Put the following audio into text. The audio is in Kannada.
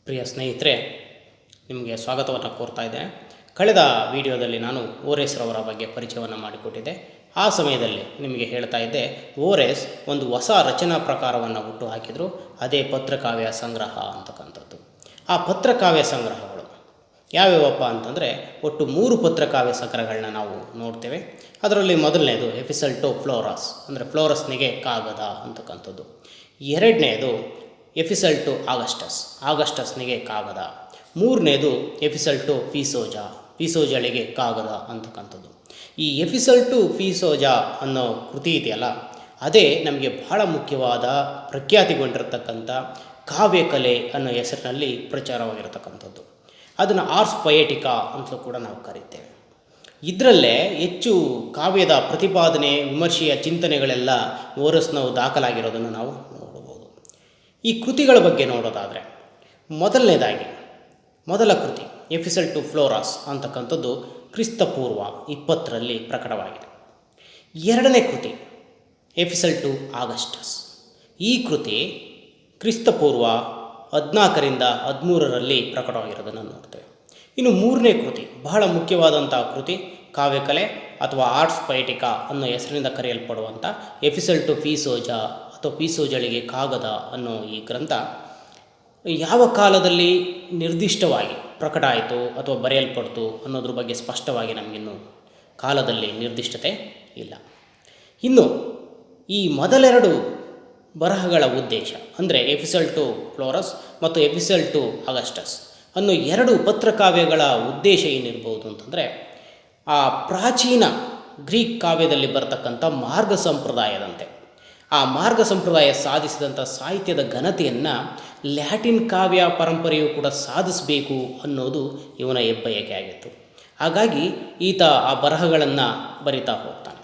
ಪ್ರಿಯ ಸ್ನೇಹಿತರೆ, ನಿಮಗೆ ಸ್ವಾಗತವನ್ನು ಕೋರ್ತಾ ಇದ್ದೇನೆ. ಕಳೆದ ವಿಡಿಯೋದಲ್ಲಿ ನಾನು ಓರೆಸ್ರವರ ಬಗ್ಗೆ ಪರಿಚಯವನ್ನು ಮಾಡಿಕೊಟ್ಟಿದ್ದೆ. ಆ ಸಮಯದಲ್ಲಿ ನಿಮಗೆ ಹೇಳ್ತಾ ಇದ್ದೆ, ಓರೆಸ್ ಒಂದು ಹೊಸ ರಚನಾ ಪ್ರಕಾರವನ್ನು ಹುಟ್ಟು ಹಾಕಿದರು. ಅದೇ ಪತ್ರಕಾವ್ಯ ಸಂಗ್ರಹ ಅಂತಕ್ಕಂಥದ್ದು. ಆ ಪತ್ರಕಾವ್ಯ ಸಂಗ್ರಹಗಳು ಯಾವ್ಯಾವಪ್ಪ ಅಂತಂದರೆ, ಒಟ್ಟು 3 ಪತ್ರಕಾವ್ಯ ಸಂಗ್ರಹಗಳನ್ನ ನಾವು ನೋಡ್ತೇವೆ. ಅದರಲ್ಲಿ ಮೊದಲನೇದು ಎಪಿಸಲ್ ಟು ಫ್ಲೋರಸ್, ಅಂದರೆ ಫ್ಲೋರಸ್ನಿಗೆ ಕಾಗದ ಅಂತಕ್ಕಂಥದ್ದು. ಎರಡನೇದು ಎಪಿಸಲ್ ಟು ಆಗಸ್ಟಸ್ನಿಗೆ ಕಾಗದ. ಮೂರನೇದು ಎಪಿಸಲ್ ಟು ಫೀಸೋಜಳಿಗೆ ಕಾಗದ ಅಂತಕ್ಕಂಥದ್ದು. ಈ ಎಪಿಸಲ್ ಟು ಫೀಸೋಜಾ ಅನ್ನೋ ಕೃತಿ ಇದೆಯಲ್ಲ, ಅದೇ ನಮಗೆ ಬಹಳ ಮುಖ್ಯವಾದ ಪ್ರಖ್ಯಾತಿಗೊಂಡಿರತಕ್ಕಂಥ ಕಾವ್ಯಕಲೆ ಅನ್ನೋ ಹೆಸರಿನಲ್ಲಿ ಪ್ರಚಾರವಾಗಿರತಕ್ಕಂಥದ್ದು. ಅದನ್ನು ಆರ್ಸ್ ಪೊಯೆಟಿಕಾ ಅಂತಲೂ ಕೂಡ ನಾವು ಕರೀತೇವೆ. ಇದರಲ್ಲೇ ಹೆಚ್ಚು ಕಾವ್ಯದ ಪ್ರತಿಪಾದನೆ, ವಿಮರ್ಶೆಯ ಚಿಂತನೆಗಳೆಲ್ಲ ಓರೆಸ್ನವು ದಾಖಲಾಗಿರೋದನ್ನು ನಾವು ನೋಡಬಹುದು. ಈ ಕೃತಿಗಳ ಬಗ್ಗೆ ನೋಡೋದಾದರೆ, ಮೊದಲನೇದಾಗಿ ಮೊದಲ ಕೃತಿ ಎಪಿಸಲ್ ಟು ಫ್ಲೋರಸ್ ಅಂತಕ್ಕಂಥದ್ದು ಕ್ರಿಸ್ತಪೂರ್ವ 20ರಲ್ಲಿ ಪ್ರಕಟವಾಗಿದೆ. ಎರಡನೇ ಕೃತಿ ಎಪಿಸಲ್ ಟು ಆಗಸ್ಟಸ್, ಈ ಕೃತಿ ಕ್ರಿಸ್ತಪೂರ್ವ 14ರಿಂದ 13ರಲ್ಲಿ ಪ್ರಕಟವಾಗಿರೋದನ್ನು ನೋಡ್ತೇವೆ. ಇನ್ನು ಮೂರನೇ ಕೃತಿ, ಬಹಳ ಮುಖ್ಯವಾದಂಥ ಕೃತಿ, ಕಾವ್ಯಕಲೆ ಅಥವಾ ಆರ್ಟ್ಸ್ ಪೊಯೆಟಿಕಾ ಅನ್ನೋ ಹೆಸರಿನಿಂದ ಕರೆಯಲ್ಪಡುವಂಥ ಎಪಿಸಲ್ ಟು ಫೀಸೋಜಾ ಅಥವಾ ಫೀಸೋಜಳಿಗೆ ಕಾಗದ ಅನ್ನೋ ಈ ಗ್ರಂಥ ಯಾವ ಕಾಲದಲ್ಲಿ ನಿರ್ದಿಷ್ಟವಾಗಿ ಪ್ರಕಟ ಆಯಿತು ಅಥವಾ ಬರೆಯಲ್ಪಡ್ತು ಅನ್ನೋದ್ರ ಬಗ್ಗೆ ಸ್ಪಷ್ಟವಾಗಿ ನಮಗಿನ್ನೂ ಕಾಲದಲ್ಲಿ ನಿರ್ದಿಷ್ಟತೆ ಇಲ್ಲ. ಇನ್ನು ಈ ಮೊದಲೆರಡು ಬರಹಗಳ ಉದ್ದೇಶ ಅಂದರೆ ಎಪಿಸಲ್ ಟು ಫ್ಲೋರಸ್ ಮತ್ತು ಎಪಿಸಲ್ ಟು ಆಗಸ್ಟಸ್ ಅನ್ನೋ 2 ಪತ್ರಕಾವ್ಯಗಳ ಉದ್ದೇಶ ಏನಿರ್ಬೋದು ಅಂತಂದರೆ, ಆ ಪ್ರಾಚೀನ ಗ್ರೀಕ್ ಕಾವ್ಯದಲ್ಲಿ ಬರತಕ್ಕಂಥ ಮಾರ್ಗ ಸಂಪ್ರದಾಯದಂತೆ ಆ ಮಾರ್ಗ ಸಂಪ್ರದಾಯ ಸಾಧಿಸಿದಂಥ ಸಾಹಿತ್ಯದ ಘನತೆಯನ್ನು ಲ್ಯಾಟಿನ್ ಕಾವ್ಯ ಪರಂಪರೆಯು ಕೂಡ ಸಾಧಿಸಬೇಕು ಅನ್ನೋದು ಇವನ ಹೆಬ್ಬಯಕೆ ಆಗಿತ್ತು. ಹಾಗಾಗಿ ಈತ ಆ ಬರಹಗಳನ್ನು ಬರಿತಾ ಹೋಗ್ತಾನೆ.